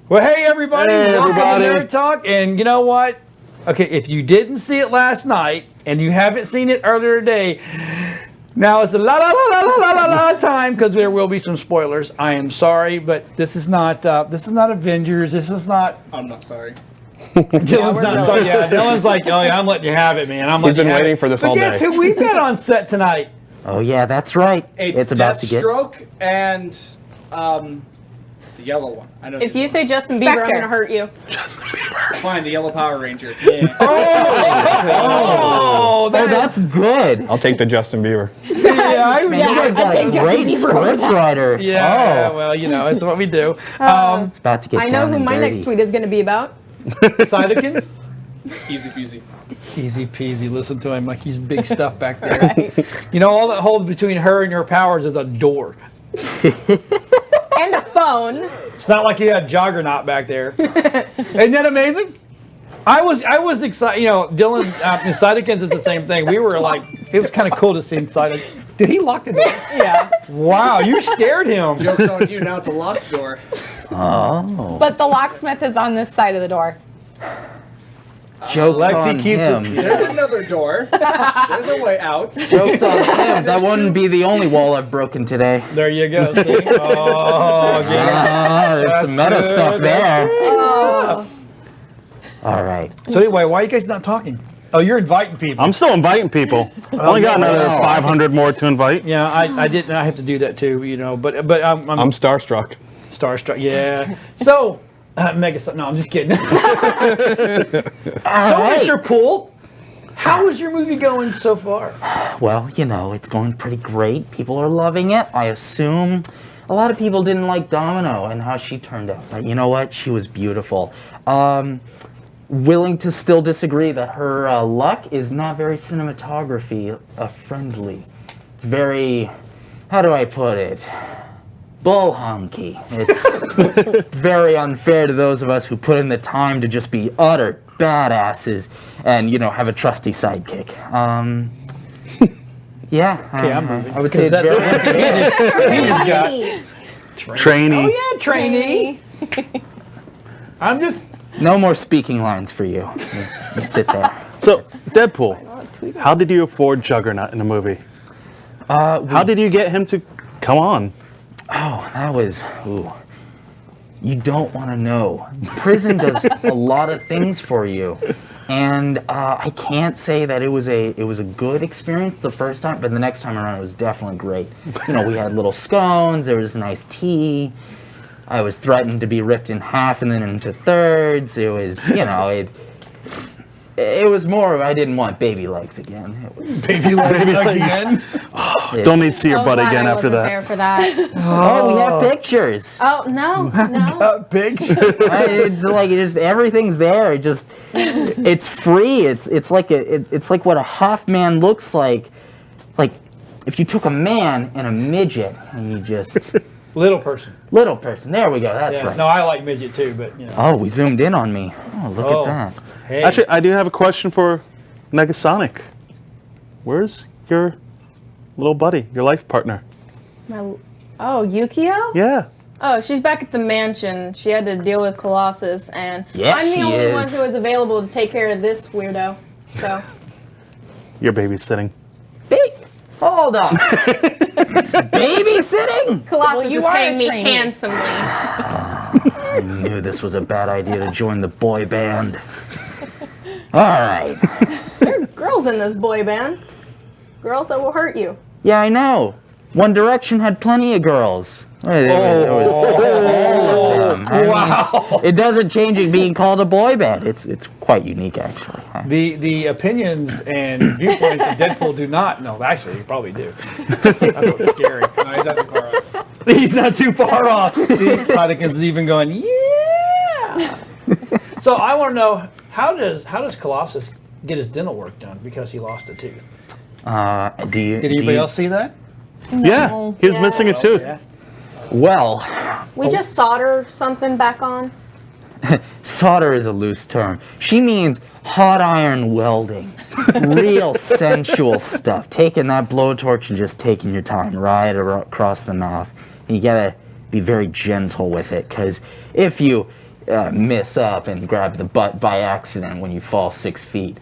Well, hey, everybody. Hey, Welcome everybody. to Nerd Talk. And you know what? Okay, if you didn't see it last night and you haven't seen it earlier today, now it's the la time because there will be some spoilers. I am sorry, but this is not Avengers. This is not. I'm not sorry. Dylan's not sorry. Yeah, Dylan's like, oh yeah, I'm letting you have it, man. He's been waiting for this all Guess day. who we've got on set tonight? Oh yeah, that's right. It's about to get. Deathstroke and the yellow one. I know. If you say Justin Bieber, Spectre. I'm gonna hurt you. Justin Bieber. fine, the yellow Power Ranger. Yeah. Oh, That's good. I'll take the Justin Bieber. yeah, I mean, You guys got a great script writer. yeah. Oh, Well, you know, it's what we do. it's about to get I know down who and my dirty. next tweet is gonna be about. Sidekins? Easy peasy. Easy peasy. Listen to him like he's big stuff back there. You know, all that holds between her and her powers is a door. And a phone. It's not like you had Juggernaut back there. Isn't that amazing? I was excited. You know, Dylan in Sidekins is the same thing. We were like, it was kind of cool to see Sidekins. Did he lock the door? Yeah. Wow, you scared him. Joke's on you, now it's a locked door. Oh, But the locksmith is on this side of the door. jokes Lexi on keeps us- him. There's another door. There's a way out. Jokes on him. That wouldn't be the only wall I've broken today. There you go. See? Oh, yeah. There's That's some meta good. stuff there. Oh. All right. So anyway, why are you guys not talking? Oh, you're inviting people. I'm still inviting people. I only got another 500 more to invite. Yeah, I didn't. I have to do that too, you know. But I'm I'm starstruck. starstruck. Yeah. So, mega. No, I'm just kidding. All So, right. Mr. Poole, how is your movie going so far? Well, you know, it's going pretty great. People are loving it. I assume a lot of people didn't like Domino and how she turned out. But you know what? She was beautiful. Willing to still disagree that her luck is not very cinematography friendly. It's very, how do I put it? Bull honky. It's very unfair to those of us who put in the time to just be utter badasses and, you know, have a trusty sidekick. Yeah, Okay, I'm moving. I would say it's very He's got Trainee. Oh yeah, trainee. I'm just. No more speaking lines for you. You sit there. So, Deadpool, how did you afford Juggernaut in the movie? How did you get him to come on? Oh, that was, ooh. You don't want to know. Prison does a lot of things for you. And I can't say that it was a good experience the first time, but the next time around it was definitely great. You know, we had little scones, there was nice tea. I was threatened to be ripped in half and then into thirds. It was, you know, it was more of I didn't want baby legs again. Baby legs again. Don't need to see your butt glad again I after wasn't that. there for that. Oh, we have pictures. Oh no. Big. It's like it just everything's there. It's free. It's like it's like what a half man looks like. Like if you took a man and a midget and you just Little person. little person. There we go. That's Yeah. right. No, I like midget too, but you know. Oh, we zoomed in on me. Oh, look Oh. at that. Hey. Actually, I do have a question for Negasonic. Where's your little buddy, your life partner? Oh, Yukio? Yeah. Oh, she's back at the mansion. She had to deal with Colossus, and Yeah, I'm the she only one is. who is available to take care of this weirdo. So, You're babysitting. Hold on. Babysitting? Colossus you is are paying a me trainee. handsomely. I knew this was a bad idea to join the boy band. All right. There are girls in this boy band. Girls that will hurt you. Yeah, I know. One Direction had plenty of girls. It was all of them. I mean, it doesn't change it being called a boy band. It's quite unique, actually. The opinions and viewpoints of Deadpool do not. No, actually, you probably do. That's what's scary. No, he's not too far off. He's not too far off. See, Sidekins is even going, yeah. So I want to know how does Colossus get his dental work done because he lost a tooth? Did anybody else see that? Yeah, he was missing a tooth. Yeah. Well, We just solder something back on. solder is a loose term. She means hot iron welding. Real sensual stuff. Taking that blowtorch and just taking your time right across the mouth. And you gotta be very gentle with it, because if you miss up and grab the butt by accident when you fall 6 feet.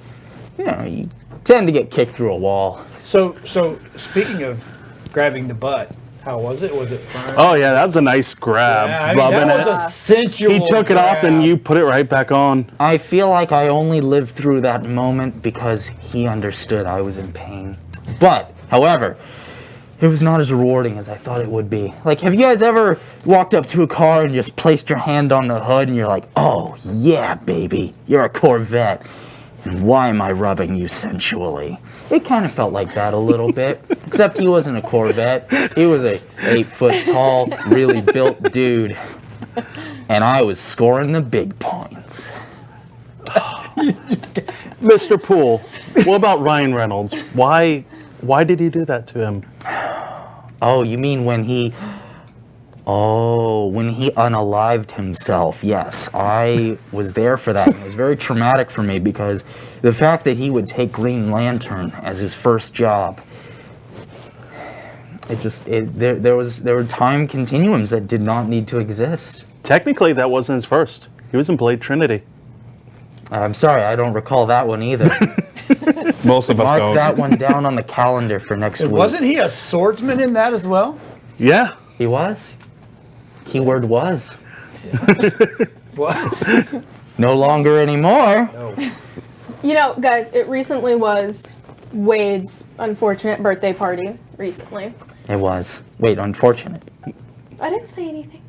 You know, you tend to get kicked through a wall. So speaking of grabbing the butt, how was it? Was it firm? Oh yeah, that was a nice grab. Yeah, I mean, rubbing that was it. a sensual He took it off and grab. you put it right back on. I feel like I only lived through that moment because he understood I was in pain. But, however, it was not as rewarding as I thought it would be. Like, have you guys ever walked up to a car and just placed your hand on the hood and you're like, oh, yeah, baby, you're a Corvette. And why am I rubbing you sensually? It kind of felt like that a little bit, except he wasn't a Corvette. He was a 8-foot tall, really built dude. And I was scoring the big points. Mr. Poole, what about Ryan Reynolds? Why did you do that to him? Oh, you mean when he unalived himself? Yes, I was there for that. It was very traumatic for me because the fact that he would take Green Lantern as his first job, there were time continuums that did not need to exist. Technically, that wasn't his first. He was in Blade Trinity. I'm sorry, I don't recall that one either. Most of us Mark don't. that one down on the calendar for next week. Wasn't he a swordsman in that as well? Yeah. He was? Keyword was. Was. No longer anymore. You know, guys, it recently was Wade's unfortunate birthday party. Recently. It was. Wait, unfortunate. I didn't say anything.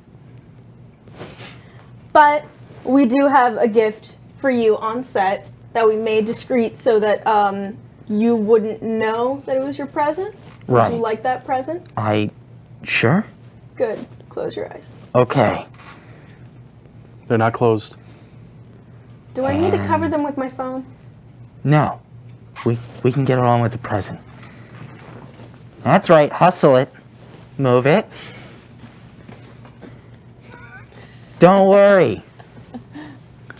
But we do have a gift for you on set that we made discreet so that you wouldn't know that it was your present. Right. Would you like that present? Sure? Good. Close your eyes. Okay. They're not closed. Do I need to cover them with my phone? No. We can get on with the present. That's right. Hustle it. Move it. Don't worry.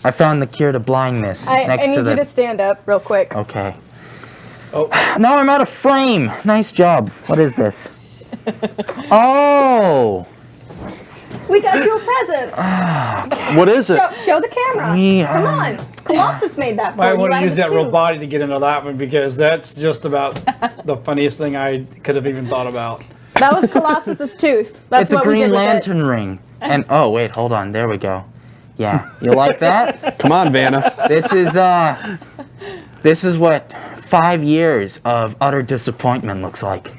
I found the cure to blindness I next need to the... you to stand up real quick. Okay. Oh. Now I'm out of frame. Nice job. What is this? Oh. We got you a present. What is it? Show the camera. Yeah. Come on. Colossus made that for I you. want to out of use his that tooth. robotic to get into that one because that's just about the funniest thing I could have even thought about. That was Colossus's tooth. That's It's a what we Green did with it. Lantern ring. And oh wait, hold on. There we go. Yeah. You like that? Come on, Vanna. This is what 5 years of utter disappointment looks like.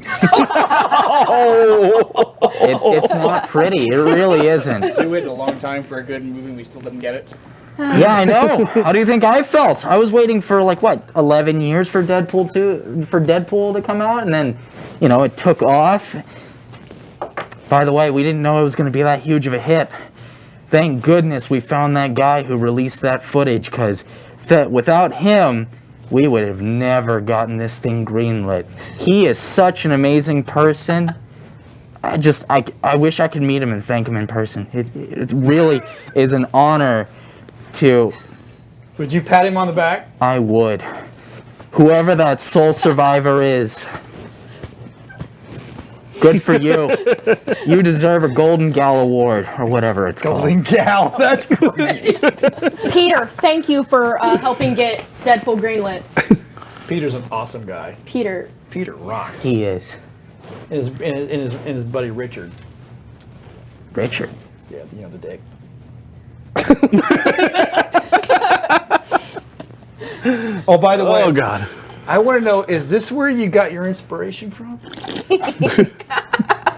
It's not pretty. It really isn't. We waited a long time for a good movie and we still didn't get it. Yeah, I know. How do you think I felt? I was waiting for 11 years for Deadpool to come out, and then, it took off. By the way, we didn't know it was going to be that huge of a hit. Thank goodness we found that guy who released that footage, because without him, we would have never gotten this thing greenlit. He is such an amazing person. I wish I could meet him and thank him in person. It really is an honor to... Would you pat him on the back? I would. Whoever that soul survivor is. Good for you. You deserve a Golden Gal Award, or whatever it's called. Golden Gal, that's great. Peter, thank you for helping get Deadpool greenlit. Peter's an awesome guy. Peter. Peter rocks. He is. And his buddy Richard. Richard. Yeah, the dick. Oh, by the way. Oh, God. I want to know, is this where you got your inspiration from?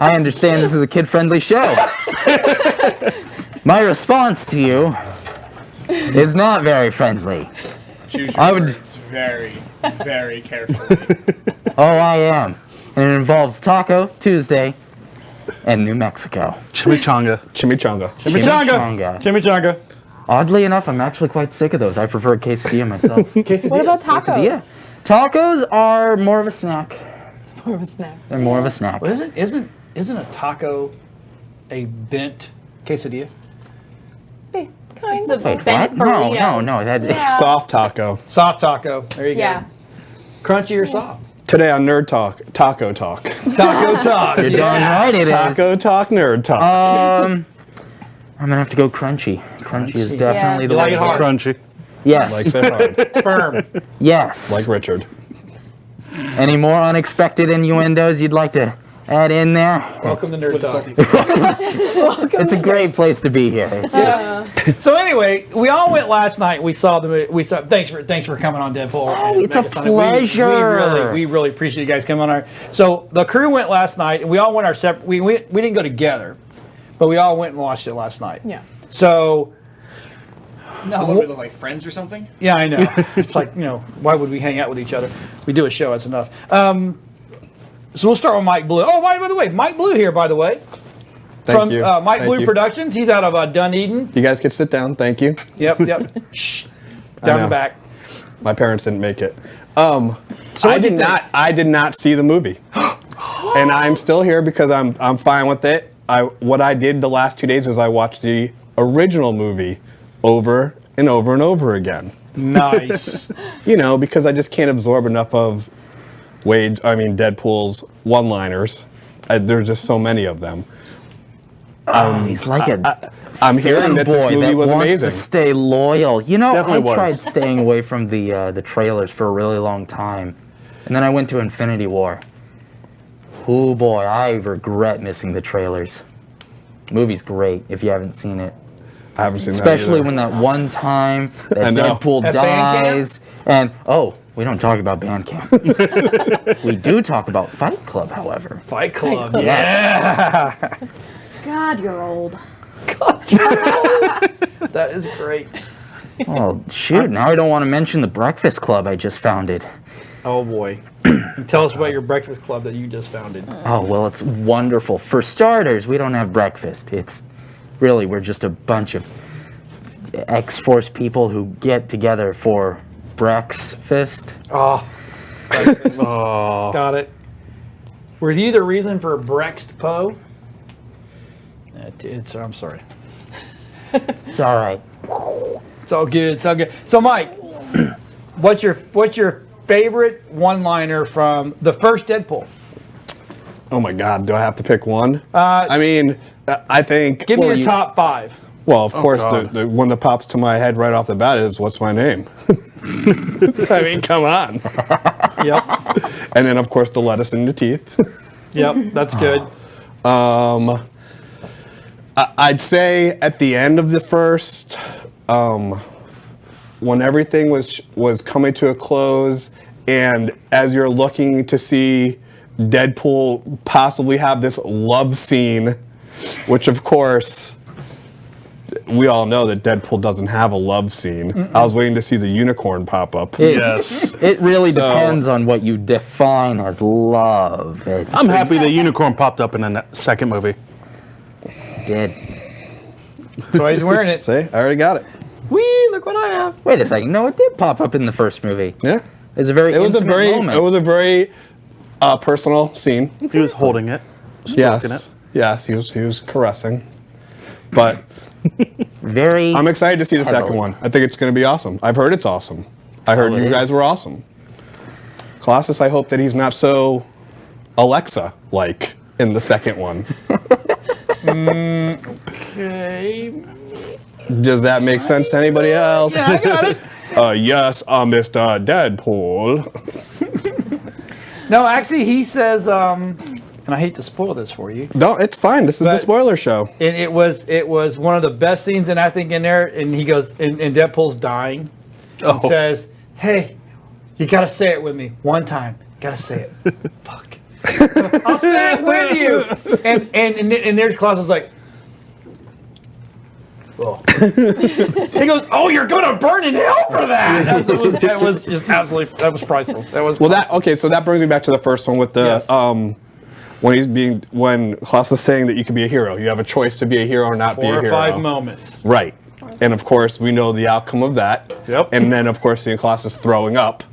I understand this is a kid-friendly show. My response to you is not very friendly. Choose I your would- words very, very carefully. Oh, I am. And it involves Taco Tuesday and New Mexico. Chimichanga. Chimichanga. Chimichanga. Chimichanga. Oddly enough, I'm actually quite sick of those. I prefer quesadilla myself. What about tacos? Quesadilla. Tacos are more of a snack. More of a snack. They're more of a snack. Well, isn't a taco a bent quesadilla? Kinds of Wait, bent what? burrito. No. That is Soft taco. Soft taco. There you Yeah. go. Crunchy or soft? Today on Nerd Talk, Taco Talk. Taco talk. You're darn right it is. Taco Talk, Nerd Talk. I'm gonna have to go crunchy. Crunchy is Crunchy. definitely Yeah. the You like way it to hard? go. Crunchy. Yes. Likes it hard. Firm. Yes. Like Richard. Any more unexpected innuendos you'd like to add in there? Welcome to Nerd Talk. It's a great place to be here. So anyway, we all went last night. We saw the movie. Thanks for coming on Deadpool. and it's a Megasonic. pleasure. We really appreciate you guys coming on our. So the crew went last night, and we all went our separate. We didn't go together, but we all went and watched it last night. Yeah. So No, what do we look like, friends or something? yeah, I know. It's like, why would we hang out with each other? We do a show. That's enough. So we'll start with Mike Blue. Oh, by the way, Mike Blue here, by the way. Thank you. Mike Thank Blue you. Productions. He's out of Dunedin. You guys could sit down. Thank you. Yep. Shh. Down the know. back. My parents didn't make it. So I what'd you did think? not. I did not see the movie, and I'm still here because I'm fine with it. What I did the last 2 days is I watched the original movie over and over and over again. Nice. Because I just can't absorb enough of Deadpool's one-liners. There's just so many of them. He's like a I'm hearing that this fanboy movie that was wants amazing. to stay loyal. Definitely I was. tried staying away from the trailers for a really long time, and then I went to Infinity War. Oh boy, I regret missing the trailers. The movie's great if you haven't seen it. I haven't seen Especially that when that one time I that know. Deadpool At band camp? dies, and we don't talk about Bandcamp. We do talk about Fight Club, however. Fight Club. Yes. God, you're old. That is great. Oh shoot! Now I don't want to mention the Breakfast Club I just founded. Oh boy. Tell us about your breakfast club that you just founded. Oh, well, it's wonderful. For starters, we don't have breakfast. We're just a bunch of X-Force people who get together for breakfast. Oh. Got it. Were you the reason for Brext Poe? I'm sorry. It's all right. It's all good. It's all good. So, Mike, what's your favorite one-liner from the first Deadpool? Oh my God, do I have to pick one? I think. Give me Well, your top 5. Well, of course, God. the one that pops to my head right off the bat is "What's my name?" Come on. Yep. And then, of course, the lettuce in the teeth. Yep. That's good. I'd say at the end of the first, when everything was coming to a close, and as you're looking to see Deadpool possibly have this love scene, which of course we all know that Deadpool doesn't have a love scene. I was waiting to see the unicorn pop up. Yes. It really So- depends on what you define as love. I'm happy the unicorn popped up in the second movie. Did. So he's wearing it. See, I already got it. Whee! Look what I have. Wait a second. No, it did pop up in the first movie. Yeah. It's a very It was a intimate moment. very personal scene. He was holding it, stroking Yes. it. Yes, he was caressing. But Very. I'm excited to see the second Heavily. one. I think it's going to be awesome. I've heard it's awesome. I heard Oh, it you is? guys were awesome. Colossus, I hope that he's not so Alexa-like in the second one. Okay. Does that make sense to anybody else? Yeah, I got it. Yes, Mr. Deadpool. No, actually, he says, and I hate to spoil this for you. No, it's fine. This is the But- spoiler show. It was one of the best scenes, and I think in there, and he goes, and Deadpool's dying, and says, "Hey, you gotta say it with me one time. Gotta say it." Fuck. I'll say it with you. And there's Colossus like, oh. He goes, "Oh, you're gonna burn in hell for that." That was just absolutely, that was priceless. That was Well, so that brings me back to the first one with the Yes. when Colossus is saying that you can be a hero. You have a choice to be a hero or not be 4 a or hero. 5 moments. Right. And of course, we know the outcome of that. Yep. And then, of course, the Colossus throwing up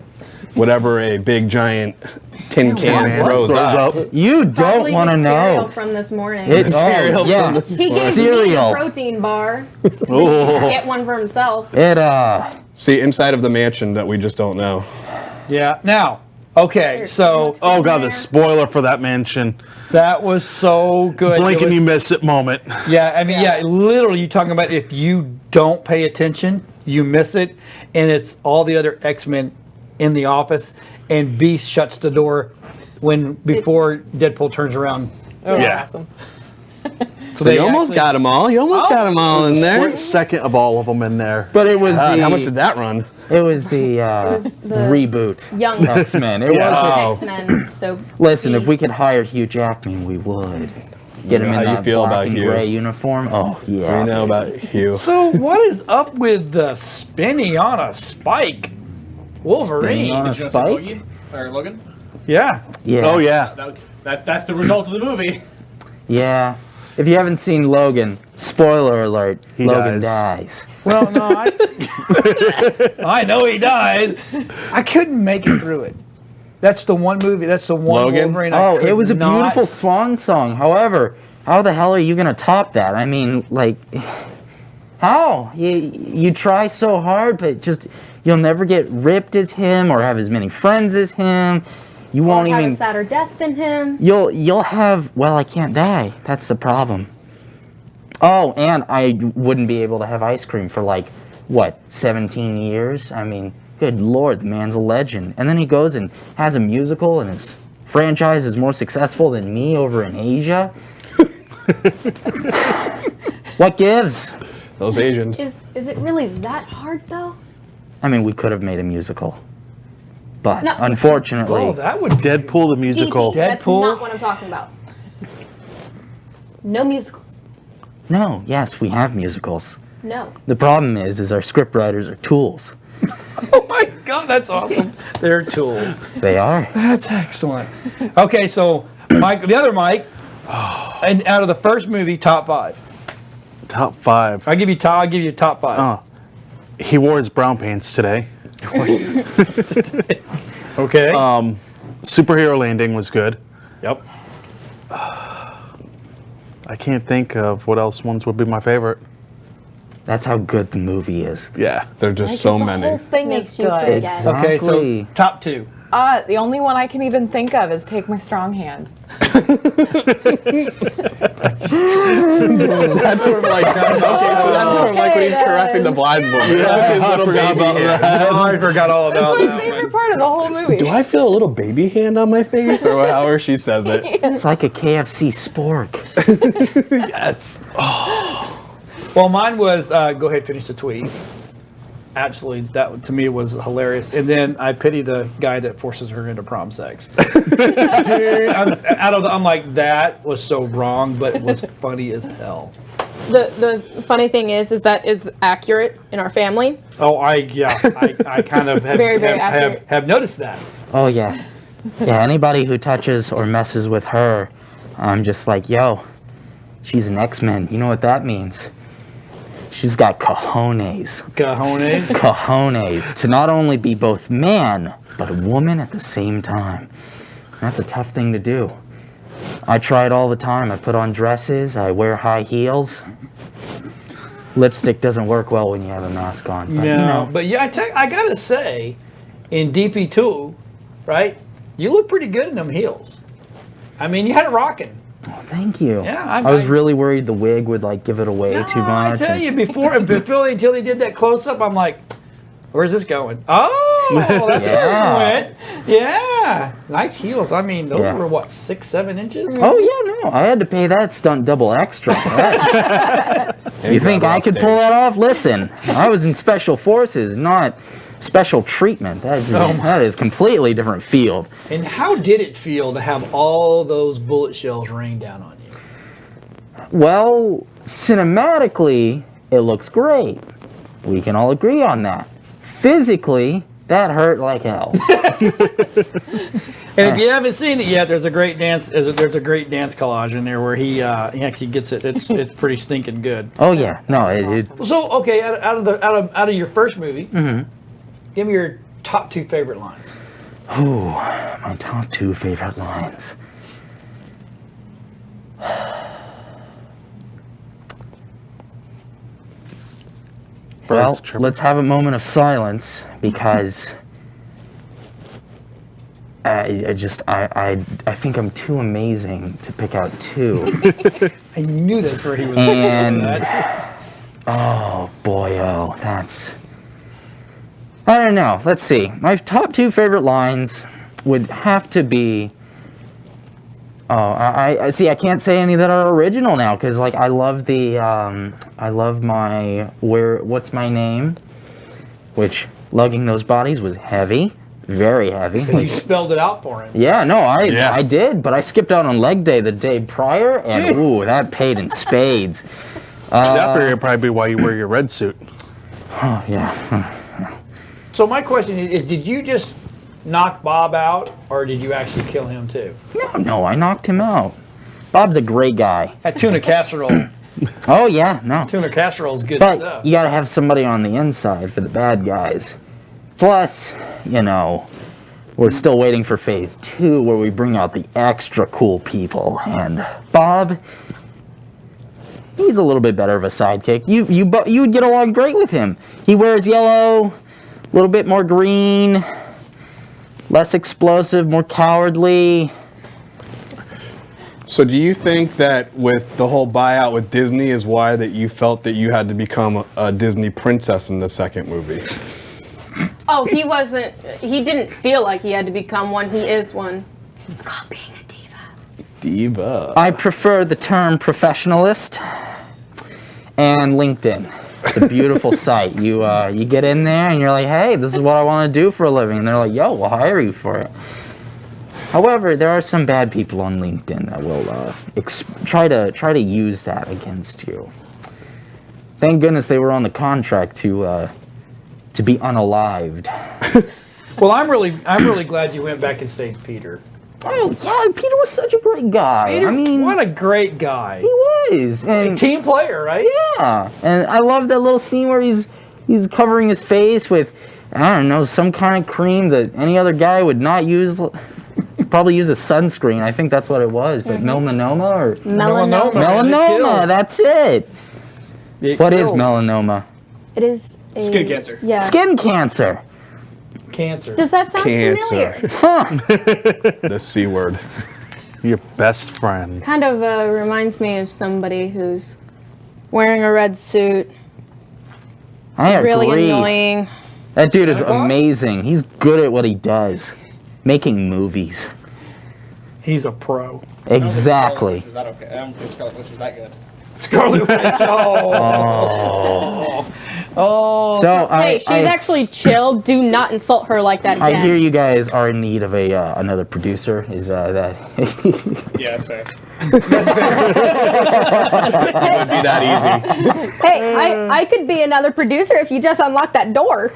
whatever a big giant tin can throws up. You don't Probably want to the cereal know. from this morning. Cereal yeah. from this He gave me Cereal. a protein bar. Oh. Get one for himself. It See, inside of the mansion that we just don't know. Yeah. Now, Okay, so Oh god, the spoiler for that mansion. that was so good. Blink It and was- you miss it moment. Yeah, I mean, yeah, literally, you talking about if you don't pay attention, you miss it, and it's all the other X-Men in the office, and Beast shuts the door before Deadpool turns around. Oh, Yeah. awesome. So you almost got them all. You almost got them all in there. Split second of all of them in there. But it was God, the how much did that run? it was the was the reboot young X-Men. It Yeah. was. X-Men. So Listen, if we Beast. could hire Hugh Jackman, we would. Get him How in you that feel black about and Hugh? gray uniform. Oh yeah. I know about you. So what is up with the spinny on a spike? Wolverine. Spinny on a Did you know spike? Logan? Or Logan? Yeah. Yeah. Oh yeah. That's the result of the movie. Yeah. If you haven't seen Logan, spoiler alert, He Logan dies. dies. Well, no, I know he dies. I couldn't make it through it. That's the one movie. That's the one Logan? Wolverine. I Oh, could it was a not- beautiful swan song. However, how the hell are you gonna top that? I mean, like, how? You try so hard, but just you'll never get ripped as him or have as many friends as him. You Or won't have even. a sadder death than him. You'll have. Well, I can't die. That's the problem. Oh, and I wouldn't be able to have ice cream for like what 17 years. I mean, good lord, the man's a legend. And then he goes and has a musical, and his franchise is more successful than me over in Asia. What gives? Those Asians. Is it really that hard though? I mean, we could have made a musical, but No. unfortunately, Oh, that would Deadpool the musical. Deadpool. That's Deadpool? not what I'm talking about. No musicals. no. Yes, we have musicals. No. The problem is our scriptwriters are tools. Oh my God, that's awesome. They're tools. They are. That's excellent. Okay, so Mike, the other Mike, and out of the first movie, top five. Top 5. I'll give you top five. Oh. He wore his brown pants today. Okay. Superhero Landing was good. Yep. I can't think of what else ones would be my favorite. That's how good the movie is. Yeah. There are just so The many. whole thing Makes is you good. forget. Exactly. Okay, so top two. The only one I can even think of is Take My Strong Hand. That's sort of like okay, so that's sort of like when he's Okay, caressing the blind woman. Yeah, His little baby hand. Oh, I forgot all about It's my that favorite one. part of the whole movie. Do I feel a little baby hand on my face, or however she says it? It's like a KFC spork. Yes. Well, mine was go ahead, finish the tweet. Absolutely, that to me was hilarious. And then I pity the guy that forces her into prom sex. Dude, I'm like, that was so wrong, but it was funny as hell. The funny thing is that is accurate in our family. Oh, I kind of have, Very, very have, have, accurate. have noticed that. Oh yeah. Yeah, anybody who touches or messes with her, I'm just like, yo, she's an X-Men. You know what that means? She's got cojones. Cajones. Cojones. To not only be both man, but a woman at the same time. That's a tough thing to do. I try it all the time. I put on dresses. I wear high heels. Lipstick doesn't work well when you have a mask on. But, you No, know, but yeah, I gotta say, in DP2, right? You look pretty good in them heels. I mean, you had it rocking. thank you. Yeah, I was really worried the wig would like give it away too much. I tell you, until he did that close up, I'm like, where's this going? Oh, that's where Yeah. it went. Yeah, nice heels. I mean, those Yeah. were what, 6-7 inches? Oh yeah, no, I had to pay that stunt double extra. You think I could pull that off? Listen, I was in special forces, not special treatment. That is completely different field. And how did it feel to have all those bullet shells rain down on you? Well, cinematically, it looks great. We can all agree on that. Physically, that hurt like hell. And if you haven't seen it yet, there's a great dance. There's a great dance collage in there where he actually gets it. It's pretty stinking good. Oh yeah, no, it So okay, out of your first movie, give me your top 2 favorite lines. my top 2 favorite lines. Well, Birds chirping. let's have a moment of silence because I think I'm too amazing to pick out two. I knew that's where he was. And going with that. oh boy, that's. I don't know. Let's see. My top two favorite lines would have to be. Oh, I see. I can't say any that are original now because, like, I love the. I love my what's my name, which lugging those bodies was heavy, very heavy. You spelled it out for him. Yeah, no, I did, but I skipped out on leg day the day prior, and ooh, that paid in spades. That figure probably be why you wear your red suit. Oh yeah. So my question is, did you just knock Bob out, or did you actually kill him too? No, I knocked him out. Bob's a great guy. That tuna casserole. Oh yeah, no. Tuna casserole is good But stuff. you gotta have somebody on the inside for the bad guys. Plus, we're still waiting for phase 2 where we bring out the extra cool people. And Bob, he's a little bit better of a sidekick. You would get along great with him. He wears yellow, a little bit more green, less explosive, more cowardly. So do you think that with the whole buyout with Disney is why that you felt that you had to become a Disney princess in the second movie? Oh, he didn't feel like he had to become one. He is one. It's called being a diva. Diva. I prefer the term professionalist and LinkedIn. It's a beautiful site. You get in there and you're like, hey, this is what I want to do for a living. And they're like, yo, we'll hire you for it. However, there are some bad people on LinkedIn that will try to use that against you. Thank goodness they were on the contract to be unalived. Well, I'm really glad you went back and saved Peter. Oh yeah, Peter was such a great guy. Peter, I mean, what a great guy. he was. And Team player, right? yeah, and I love that little scene where he's covering his face with, I don't know, some kind of cream that any other guy would not use. Probably use a sunscreen. I think that's what it was. But melanoma or Melanoma. melanoma. That's it. What is melanoma? It is Skin cancer. Yeah. Skin cancer. Cancer. Does that sound familiar? The C word. Your best friend. Kind of reminds me of somebody who's wearing a red suit. I agree. Really annoying. That dude is Santa Claus? amazing. He's good at what he does. Making movies. He's a pro. Exactly. Is that okay? I don't think Scarlet Witch is that good. Scarlet Witch. Oh. Oh. So Hey, she's actually chill. Do not insult her like that again. I hear you guys are in need of another producer. Is that? Yeah, that's fair. It would be that easy. Hey, I could be another producer if you just unlock that door.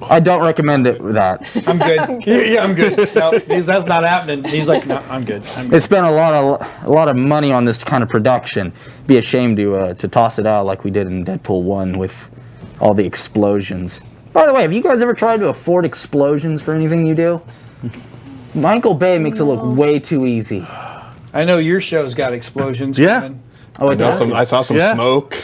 I don't recommend that. I'm good. Yeah, I'm good. No, that's not happening. He's like, no, I'm good. I'm They good. spent a lot of money on this kind of production. Be ashamed to toss it out like we did in Deadpool 1 with all the explosions. By the way, have you guys ever tried to afford explosions for anything you do? Michael Bay makes it look way too easy. I know your show's got explosions. Yeah. coming. Oh, it does? I saw some Yeah. smoke.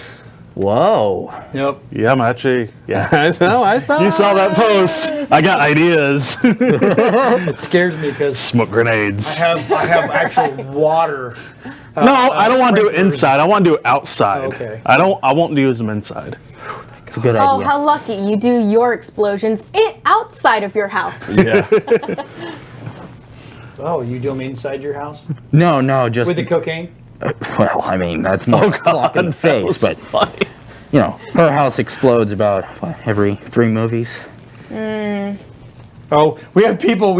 Whoa. Yep. Yeah, I'm actually. Yeah. I know, I saw. You saw that post. I got ideas. It scares me because Smoke grenades. I have actual water. No, I don't want to do it sprinklers. inside. I want to do it outside. Okay. I won't use them inside. It's a good Oh, idea. how lucky you do your explosions outside of your house. Yeah. Oh, you do them inside your house No, just... with the cocaine? Well, I mean, that's more clock in the face, but... Funny. Her house explodes about, every 3 movies? Oh, we have people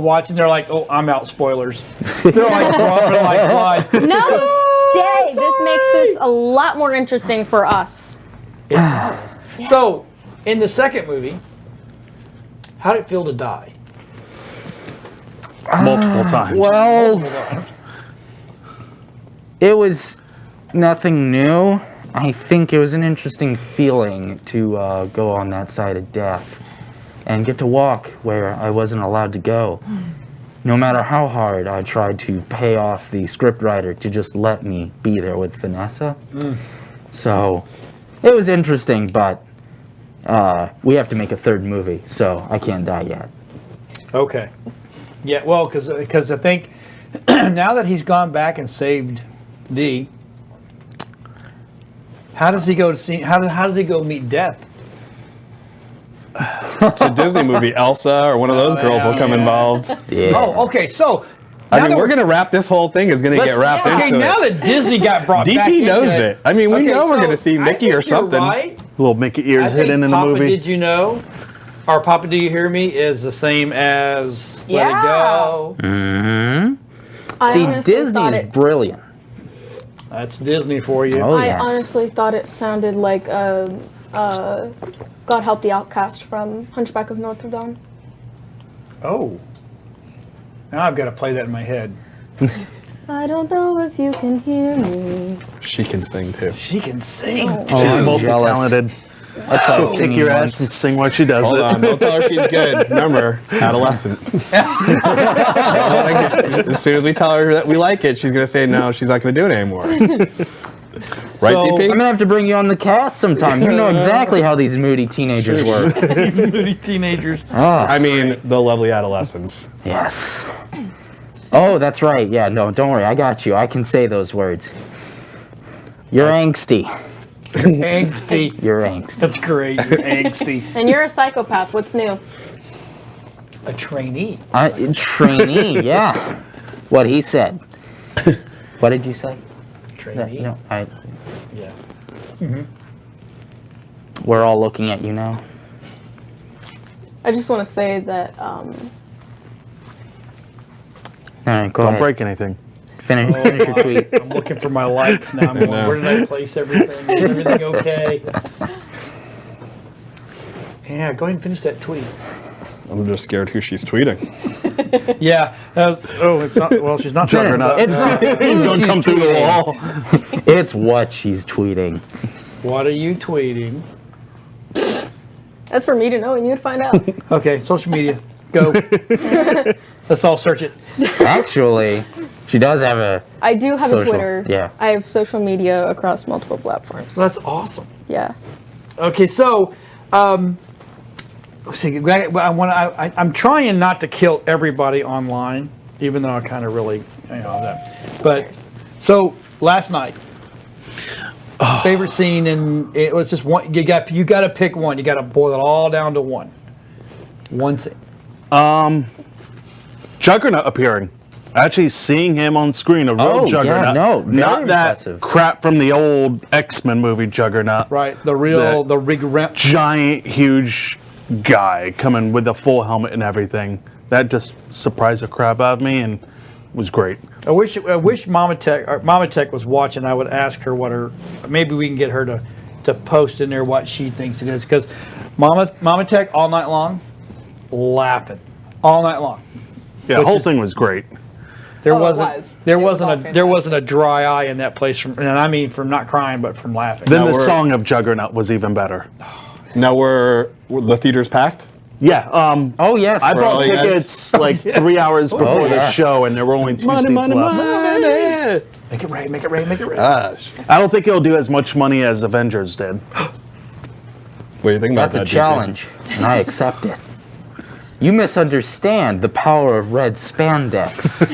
watching. They're like, oh, I'm out. Spoilers. They're like dropping like flies. No, stay. This makes this a lot more interesting for us. It does. So, in the second movie, how did it feel to die? Multiple times. Well, it was nothing new. I think it was an interesting feeling to go on that side of death and get to walk where I wasn't allowed to go. No matter how hard I tried to pay off the scriptwriter to just let me be there with Vanessa. So it was interesting, but we have to make a 3rd movie, so I can't die yet. Okay. Yeah, well, because I think now that he's gone back and saved Dee, how does he go to see? How does he go meet death? It's a Disney movie. Elsa or one of those girls will come involved. Yeah. Oh, okay. So I now mean, that we're gonna wrap this whole thing is gonna let's- get wrapped okay, into now it. that Disney got brought back DP into knows it. I mean, we know we're so gonna see I Mickey think or you're something. Right. Little Mickey ears I think hidden in the Papa, movie. Did You Know? Or Papa, Do You Hear Me? Is the same as Let It Yeah. Go. I See, honestly Disney thought is it- brilliant. That's Disney for you. Oh, I yes. honestly thought it sounded like God Help the Outcast from Hunchback of Notre Dame. Oh. Now I've got to play that in my head. I don't know if you can hear me. She can sing too. She can sing. Oh, She's I'm multi-talented. I tried She'll kick singing your once. ass and sing while she does Hold it. on, don't tell her she's good. Remember, adolescent. As soon as we tell her that we like it, she's gonna say no. She's not gonna do it anymore. Right, So- DP? I'm gonna have to bring you on the cast sometime. You know exactly how these moody teenagers work. These moody teenagers. I mean, the lovely adolescents. Yes. Oh, that's right. Yeah, no, don't worry. I got you. I can say those words. You're angsty. Angsty. You're angsty. That's great. You're angsty. And you're a psychopath. What's new? A trainee. Trainee, yeah. What he said. What did you say? Trainee. No, Yeah. we're all looking at you now. I just want to say that All right, go Don't ahead. break anything. Finish your tweet. I'm looking for my likes now. I'm going, where did I place everything? Is everything okay? Yeah, go ahead and finish that tweet. I'm just scared who she's tweeting. Yeah. It's not. Well, she's not Juggernaut. It's not. He's gonna come through the wall. It's what she's tweeting. What are you tweeting? that's for me to know and you to find out. Okay, social media. Go. Let's all search it. Actually, she does have a. I do have Social, a Twitter. yeah. I have social media across multiple platforms. That's awesome. Yeah. Okay, so let's see, I'm trying not to kill everybody online, even though I kind of really, that. But so last night, favorite scene, and it was just one. You got to pick one. You got to boil it all down to one. One scene. Juggernaut appearing. Actually seeing him on screen, a real Oh, yeah, Juggernaut. no, very Not impressive. that crap from the old X-Men movie Juggernaut. Right, the real, the regret. Giant, huge guy coming with a full helmet and everything. That just surprised the crap out of me and was great. I wish Mama Tech was watching. I would ask her what her. Maybe we can get her to post in there what she thinks it is, because Mama Tech all night long, laughing all night long. Yeah, the whole thing was great. There Oh, it wasn't was. there It was wasn't all a there fantastic. wasn't a dry eye in that place from, and I mean from not crying but from laughing. Then the we're- song of Juggernaut was even better. Now the theater's packed. Yeah, Oh yes. I all bought you guys? tickets like 3 hours before the yes. show, and there were only two seats left. Make it rain, make it rain, make it rain. Gosh. I don't think it'll do as much money as Avengers did. What do you think about That's that? a challenge, and I accept it. You misunderstand the power of red spandex.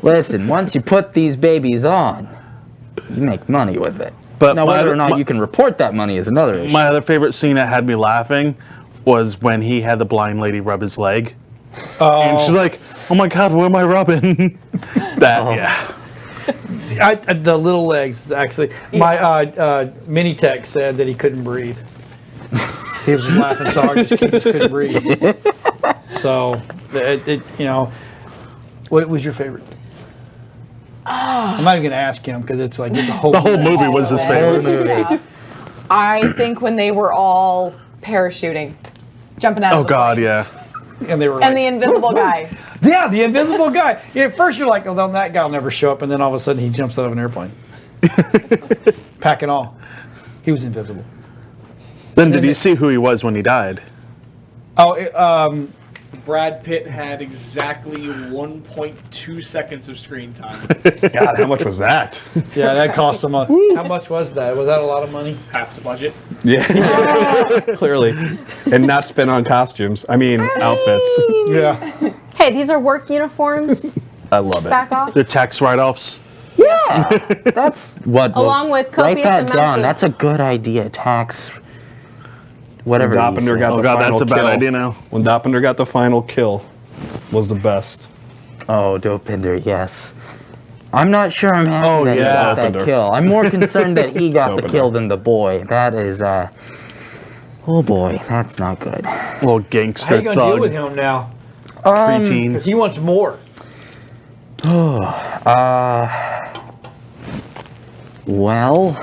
Listen, once you put these babies on, you make money with it. But Now, my whether other- or not my- you can report that money is another issue. My other favorite scene that had me laughing was when he had the blind lady rub his leg. And she's like, oh my God, what am I rubbing? Yeah. The little legs actually. My mini tech said that he couldn't breathe. He was just laughing so hard, he just couldn't breathe. So what was your favorite? I'm not even gonna ask him because it's like the whole movie was his favorite. Yeah. I think when they were all parachuting, jumping out. Oh of the God, plane. yeah. and they were And like, the invisible guy. yeah, the invisible guy. At first you're like, oh, then that guy will never show up, and then all of a sudden he jumps out of an airplane, pack and all. He was invisible. Then did you see who he was when he died? Oh, Brad Pitt had exactly 1.2 seconds of screen time. God, how much was that? Yeah, that cost him a. How much was that? Was that a lot of money? Half the budget. Yeah, clearly. And not spent on costumes. I mean, outfits. Yeah. Hey, these are work uniforms. I love it. Back off. The tax write-offs. Yeah, that's what. Along with write copious that amounts down. of- That's a good idea. Tax. Whatever. When you Doppender say. got Oh the god, final that's a bad kill. idea now. When Doppender got the final kill, was the best. Oh, Dopinder, yes. I'm not sure I'm happy Oh, that he yeah. got that Dopinder. kill. I'm more concerned that he got the Dopinder. kill than the boy. That is, oh boy, that's not good. Little How gangster you gonna thug. deal with him now? Preteen. Because he wants more. Well,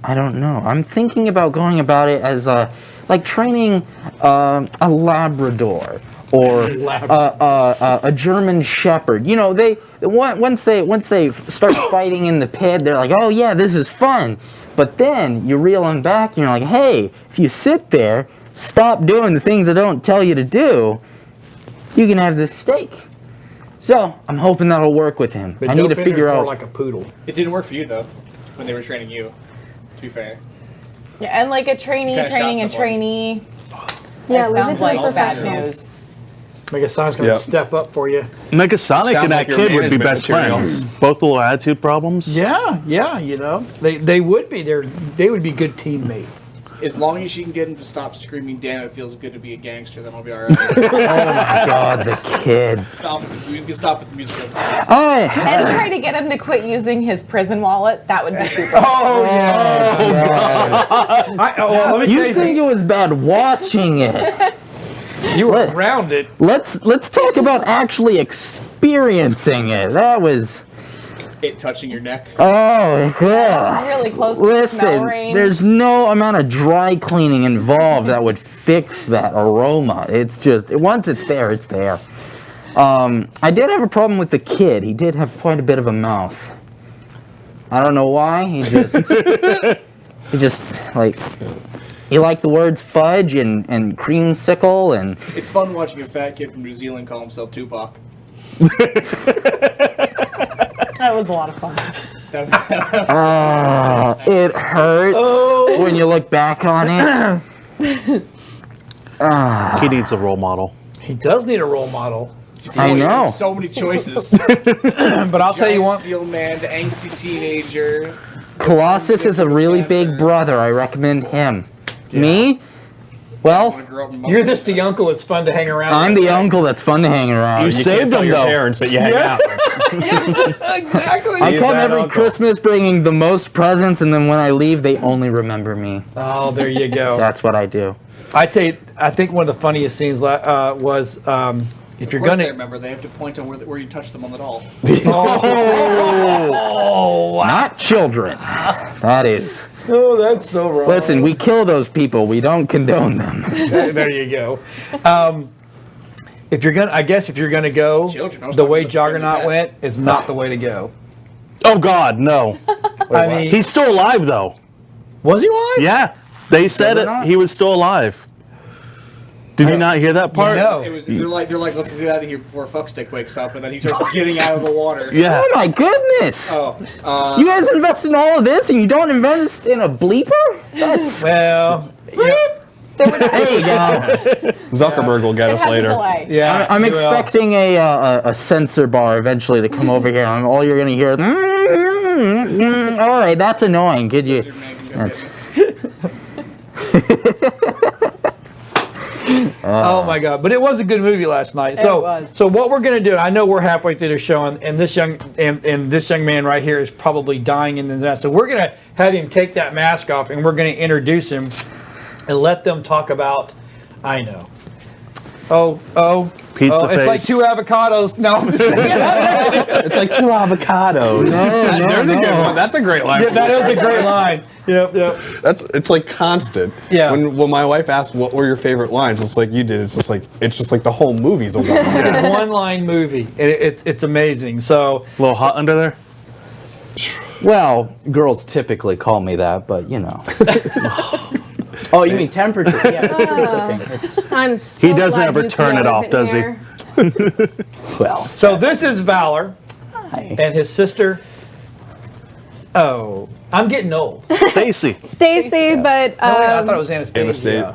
I don't know. I'm thinking about going about it as like training a Labrador or a German Shepherd. You know, once they start fighting in the pit, they're like, oh yeah, this is fun. But then you reel them back, and you're like, hey, if you sit there, stop doing the things I don't tell you to do, you can have this steak. So I'm hoping that'll work with him. But I need to Dopinder's figure more out. like a poodle. It didn't work for you though, when they were training you. To be fair. Yeah, and like a trainee Kinda training a shot someone. trainee. Yeah, That leave it sounds to like the bad professionals. news. Megasoni's gonna Yep. step up for you. Megasonic Sounds and that like your kid would be management best material. friends. Both little attitude problems. Yeah, you know. They would be. They would be good teammates. As long as you can get him to stop screaming, damn, it feels good to be a gangster, then I'll be alright. Oh my god, the kid. Stop. We can stop with the music. And try to get him to quit using his prison wallet. That would be super. Oh yeah. Well, let me You tell think it was bad watching it? you were what? around it. Let's talk about actually experiencing it. That was It touching your neck. Really close to the smell Listen, range. there's no amount of dry cleaning involved that would fix that aroma. It's just once it's there, it's there. I did have a problem with the kid. He did have quite a bit of a mouth. I don't know why. He just like he liked the words fudge and creamsicle and It's fun watching a fat kid from New Zealand call himself Tupac. That was a lot of fun. it hurts when you look back on it. He needs a role model. He does need a role model. I know. So many choices. But I'll tell you Giant one. Steel man, the angsty teenager. Colossus is a really big brother. I recommend him. Me? Well, Wanna grow up in You're just the uncle that's fun to hang around I'm with. the uncle that's fun to hang around. You You saved can't tell him your though. parents that you hang out. Exactly. I He's come that every uncle. Christmas bringing the most presents, and then when I leave, they only remember me. Oh, there you go. That's what I do. I think one of the funniest scenes was if you're Of course gonna. they remember, they have to point on where you touch them on the doll. Not children. That is. Oh, that's so wrong. Listen, we kill those people. We don't condone them. There you go. If you're gonna go Children, I was the talking way about the friendly Juggernaut pet. went, it's not the way to go. Oh God, no. I mean, He's still alive though. was he live? Yeah, they said Juggernaut? it. He was still alive. Did you not hear that part? No. It was, they're like, let's get out of here before Fuckstick wakes up, and then he starts getting out of the water. Yeah. Oh my goodness! Oh, You guys invest in all of this, and you don't invest in a bleeper? That's. Well, yeah. There you go. Zuckerberg will get It us has a later. delay. Yeah, I'm you will. expecting a sensor bar eventually to come over here, and all you're gonna hear is. All right, that's annoying. Could you? That's. Oh my God! But it was a good movie last night. So, was. so what we're gonna do? I know we're halfway through the show, and this young man right here is probably dying in the nest. So we're gonna have him take that mask off, and we're gonna introduce him, and let them talk about. I know. Pizza It's like face. 2 avocados. No, I'm just saying. It's like 2 avocados. There's a good one. That's a great line. Yeah, that is a great line. Yep. It's like constant. Yeah. When my wife asked what were your favorite lines, it's like you did. It's just like the whole movie's a one. One-line movie. It's amazing. So A little hot under there. Well, girls typically call me that, but you know. Oh, you mean temperature? Yeah. Cooking. It's, I'm so He doesn't glad ever Yukio turn it off, isn't does he? here. well. So this is Valor Hi. and his sister. Oh, I'm getting old. Stacy. Stacy, but Oh, wait, I thought it was Anastasia.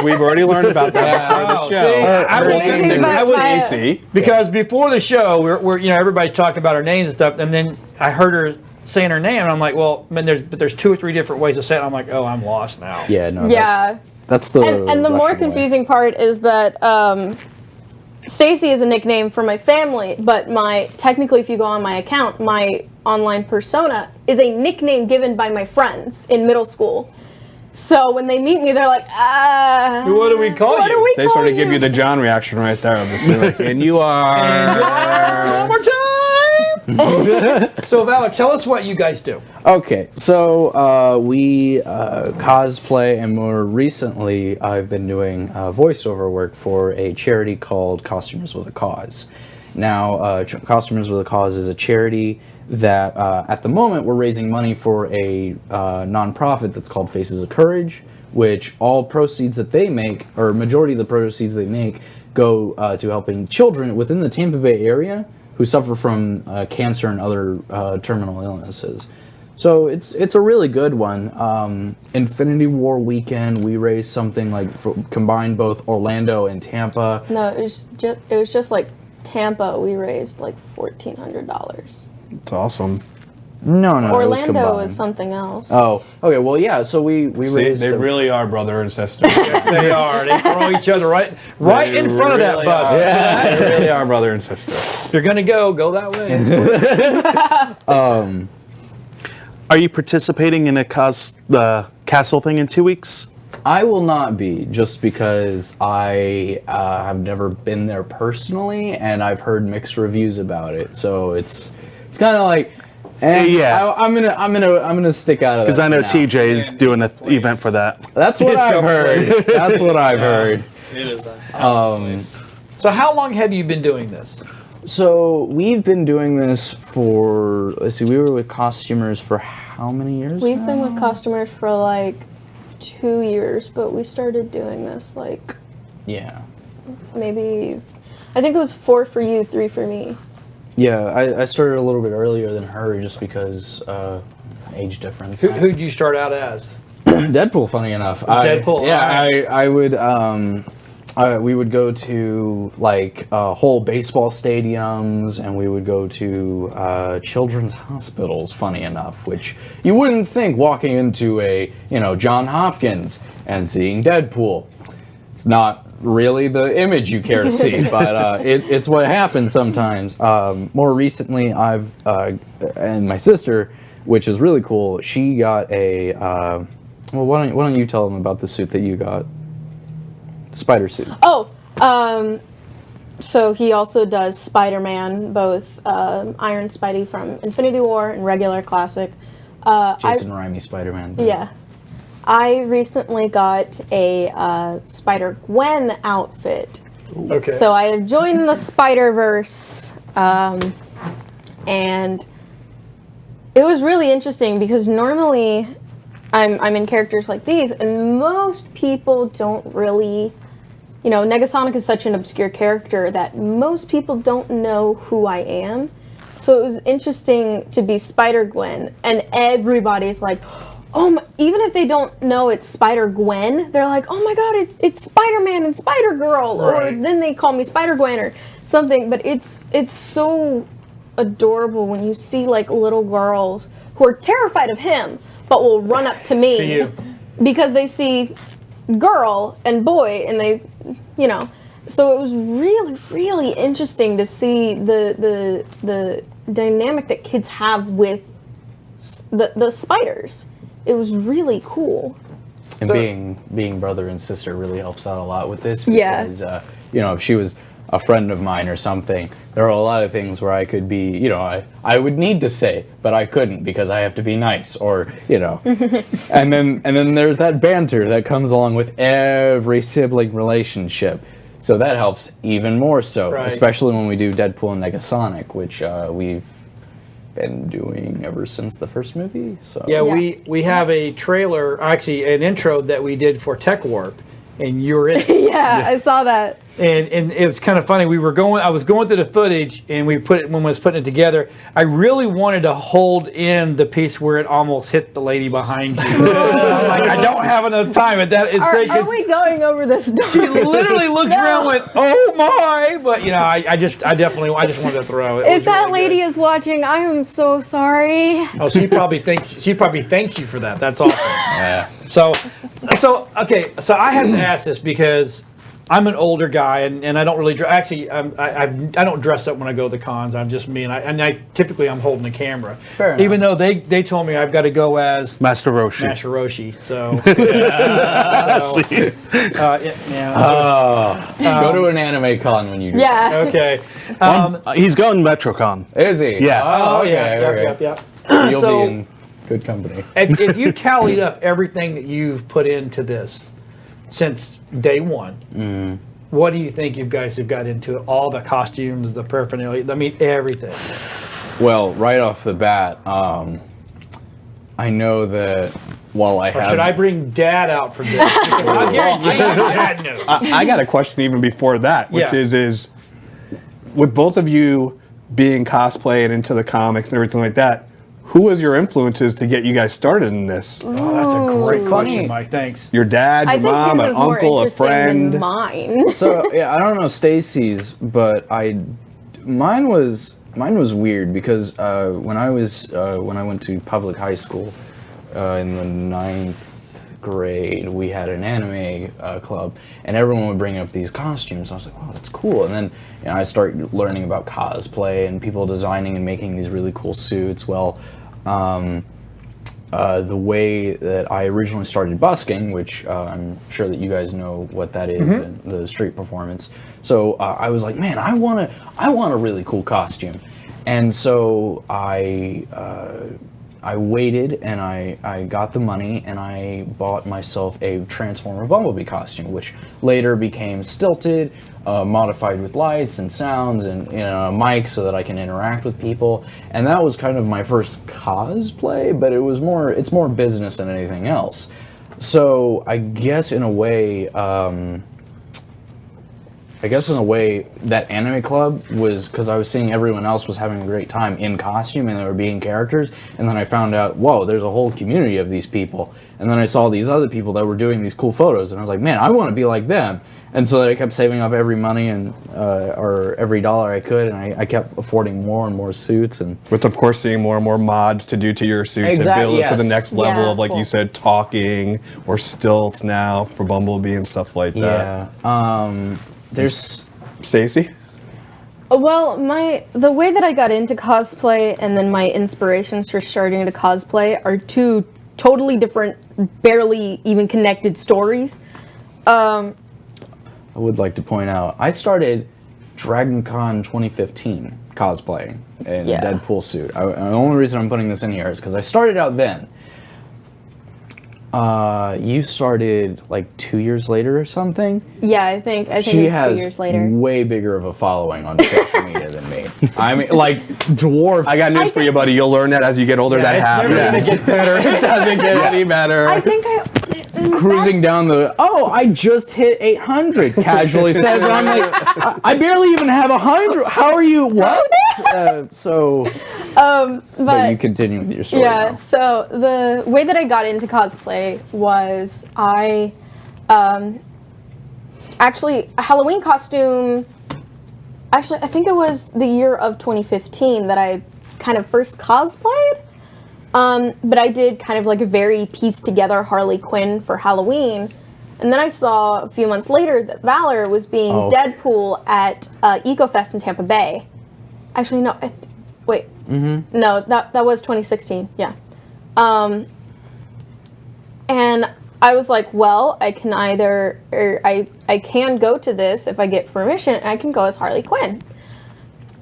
We've already learned about that before the Oh, show. see, I Her won't name's think about my- Stacy. Because before the show, we're everybody's talking about our names and stuff, and then I heard her saying her name, and I'm like, well, man, there's 2 or 3 different ways to say it. And I'm like, oh, I'm lost now. Yeah, no. yeah. That's the. And the more Russian way. confusing part is that Stacy is a nickname for my family, but technically, if you go on my account, my online persona is a nickname given by my friends in middle school. So when they meet me, they're like, What do we call what you? do we They call sort of you? give you the John reaction right there. Just be like, and you are. One more time. So Valor, tell us what you guys do. Okay, so we cosplay, and more recently, I've been doing voiceover work for a charity called Costumers with a Cause. Now, Costumers with a Cause is a charity that, at the moment, we're raising money for a nonprofit that's called Faces of Courage, which all proceeds that they make, or majority of the proceeds they make, go to helping children within the Tampa Bay area who suffer from cancer and other terminal illnesses. So it's a really good one. Infinity War weekend, we raised something like combined both Orlando and Tampa. No, it was just like Tampa. We raised like $1,400. It's awesome. No, it was Orlando combined. is something else. Oh, okay. Well, yeah. So we See, raised. they really are brother and sister. They are. They throw each other right They in front of that really bus. are. Yeah. They really are brother and sister. If you're gonna go that way. Are you participating in the castle thing in 2 weeks? I will not be, just because I have never been there personally, and I've heard mixed reviews about it. So it's kind of like, Yeah. I'm gonna stick out of that. Because I know for now. TJ's doing an event for that. That's what It's I've a heard. place. That's what I've heard. It is a hell of a place. So how long have you been doing this? So we've been doing this for. Let's see. We were with costumers for how many years? We've been with customers for like 2 years, but we started doing this like Yeah. maybe, I think it was 4 for you, 3 for me. Yeah, I started a little bit earlier than her just because age difference. Who'd you start out as? Deadpool, funny enough. Deadpool, I would. We would go to like whole baseball stadiums, and we would go to children's hospitals. Funny enough, which you wouldn't think walking into a John Hopkins and seeing Deadpool. It's not really the image you care to see, but it's what happens sometimes. More recently, I've and my sister, which is really cool. She got a. Well, why don't you tell them about the suit that you got? Spider suit. Oh, so he also does Spider-Man, both Iron Spidey from Infinity War and regular classic. Jason Raimi Spider-Man. Yeah. I recently got a Spider-Gwen outfit. Okay. So I have joined the Spider-Verse, and it was really interesting because normally I'm in characters like these, and most people don't really, Negasonic is such an obscure character that most people don't know who I am. So it was interesting to be Spider-Gwen, and everybody's like, oh my, even if they don't know it's Spider-Gwen, they're like, oh my god, it's Spider-Man and Spider-Girl, Right. or then they call me Spider-Gwen or something. But it's so adorable when you see like little girls who are terrified of him, but will run up to me To you. because they see girl and boy, and they, So it was really, really interesting to see the dynamic that kids have with the spiders. It was really cool. And So- being brother and sister really helps out a lot with this Yeah. because if she was a friend of mine or something, there are a lot of things where I could be, I would need to say, but I couldn't because I have to be nice, or and then there's that banter that comes along with every sibling relationship. So that helps even more so, Right. especially when we do Deadpool and Negasonic, which we've been doing ever since the first movie. So Yeah, Yeah. we have a trailer, actually an intro that we did for Tech Warp, and you were in it. Yeah, I saw that. And it was kind of funny. I was going through the footage, and when we was putting it together, I really wanted to hold in the piece where it almost hit the lady behind you. I'm like, I don't have enough time, and that is great. Are we going over this story? She literally looked around, and went, "Oh my!" But I just wanted to throw it. If that lady is watching, I am so sorry. Oh, she probably thanks you for that. That's awesome. yeah. So okay. So I have to ask this because I'm an older guy and I don't really actually I don't dress up when I go to the cons. I'm just me, and I typically I'm holding the camera. Fair enough. Even though they told me I've got to go as Master Roshi. Master Roshi. So, Go to an anime con when you do. Yeah. okay. He's going MetroCon. Is he? Yeah. Oh, okay. yeah, okay. yeah. You'll So- be in good company. if you tallied up everything that you've put into this since day one, what do you think you guys have got into it? All the costumes, the paraphernalia, I mean, everything. Well, right off the bat, I know that while I Or have... should I bring Dad out for this? Because I guarantee you Dad knows. I got a question even before that, which Yeah. is with both of you being cosplay and into the comics and everything like that, who was your influences to get you guys started in this? Oh, that's a great Funny. question, Mike. Thanks. Your dad, I your think mom, his an is more uncle, a interesting friend? than mine. So yeah, I don't know Stacy's, but mine was weird because when I went to public high school in the 9th grade, we had an anime club, and everyone would bring up these costumes. I was like, wow, that's cool. And then I started learning about cosplay and people designing and making these really cool suits. Well, the way that I originally started busking, which I'm sure that you guys know what that is, and the street performance. So I was like, man, I want a really cool costume, and so I waited and I got the money and I bought myself a Transformer Bumblebee costume, which later became stilted, modified with lights and sounds and a mic so that I can interact with people. And that was kind of my first cosplay, but it's more business than anything else. So I guess in a way, that anime club was because I was seeing everyone else was having a great time in costume and they were being characters, and then I found out, whoa, there's a whole community of these people, and then I saw these other people that were doing these cool photos, and I was like, man, I want to be like them. And so I kept saving up every money and or every dollar I could, and I kept affording more and more suits. And With, of course, seeing more and more mods to do to your suit to Exactly, build it to the yes. next level Yeah, of, like cool. you said, talking or stilts now for Bumblebee and stuff like that. yeah, there's Stacy? Well, the way that I got into cosplay and then my inspirations for starting to cosplay are two totally different, barely even connected stories. I would like to point out, I started Dragon Con 2015 cosplaying in Yeah. a Deadpool suit. The only reason I'm putting this in here is because I started out then. You started like 2 years later or something. Yeah, I think it She was has 2 years later. way bigger of a following on social media than me. I mean, like dwarfs. I got news for you, buddy. You'll learn that as you get older. Yeah, that it's never happens. gonna get better. It doesn't get any better. I think cruising down the. Oh, I just hit 800. Casually says, and I'm like, I barely even have 100. How are you? What? But you continue with your story. Yeah, now. so the way that I got into cosplay was actually a Halloween costume. Actually, I think it was the year of 2015 that I kind of first cosplayed. But I did kind of like a very pieced together Harley Quinn for Halloween. And then I saw a few months later that Valor was being Deadpool at EcoFest in Tampa Bay. Actually, no, wait. Mm-hmm. No, that was 2016, yeah. And I was like, well, I can I can go to this if I get permission, and I can go as Harley Quinn.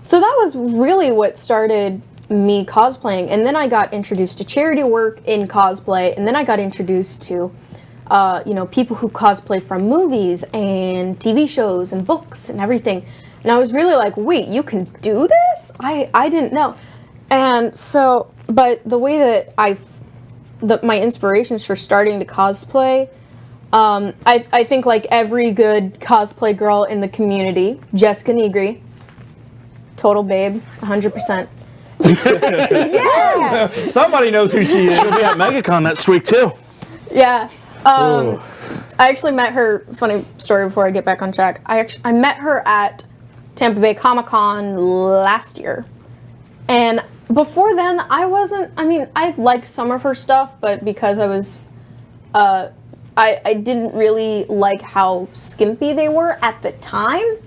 So that was really what started me cosplaying. And then I got introduced to charity work in cosplay, and then I got introduced to people who cosplay from movies and TV shows and books and everything. And I was really like, wait, you can do this? I didn't know. And so, but the way that my inspirations for starting to cosplay, I think like every good cosplay girl in the community, Jessica Negri, total babe, 100%. Yeah. Somebody knows who she is. She'll be at MegaCon next week too. Yeah. I actually met her. Funny story before I get back on track. I met her at Tampa Bay Comic-Con last year, and before then I liked some of her stuff, but because I was I didn't really like how skimpy they were at the time.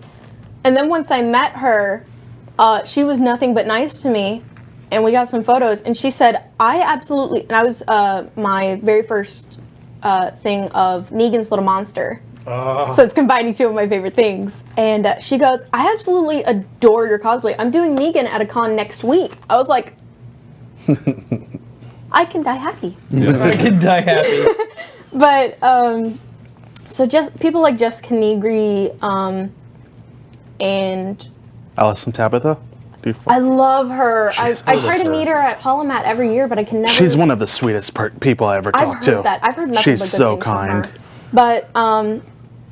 And then once I met her, she was nothing but nice to me, and we got some photos, and she said, and I was my very first thing of Negan's Little Monster. So it's combining two of my favorite things. And she goes, I absolutely adore your cosplay. I'm doing Negan at a con next week. I was like, I can die happy. I can die happy. But, so just people like Jessica Negri, and Allison Tabitha. I love her. I She's try to awesome. meet her at Holomat every year, but I can never. She's one of the sweetest people I ever I've talked heard to. that. I've heard nothing She's but good so things from kind. her. But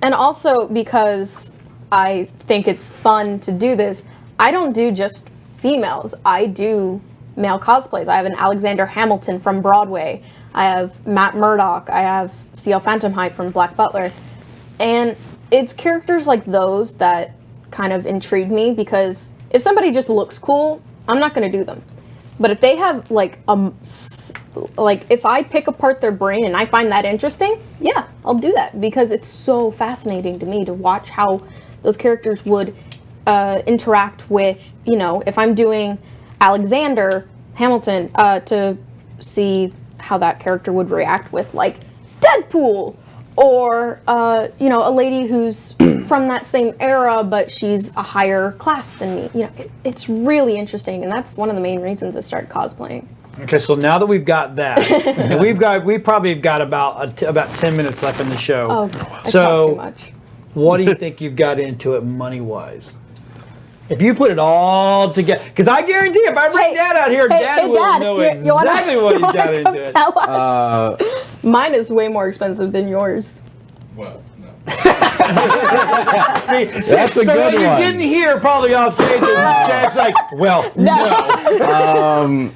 and also because I think it's fun to do this, I don't do just females. I do male cosplays. I have an Alexander Hamilton from Broadway. I have Matt Murdock. I have C.L. Phantomhide from Black Butler. And it's characters like those that kind of intrigue me, because if somebody just looks cool, I'm not going to do them. But if they have like if I pick apart their brain and I find that interesting, yeah, I'll do that, because it's so fascinating to me to watch how those characters would interact with, if I'm doing Alexander Hamilton, to see how that character would react with like Deadpool, or a lady who's from that same era but she's a higher class than me. It's really interesting, and that's one of the main reasons I started cosplaying. Okay, so now that we've got that, and we probably have got about 10 minutes left in the show. Oh, I So- talk too much. What do you think you've got into it money-wise? If you put it all together, because I guarantee if I bring Dad out here, Dad will know you wanna- exactly what you he's got wanna come into it. tell us? Mine is way more expensive than yours. Well, no. That's a so good what you one. didn't hear probably off stage is Dad's like, well, no.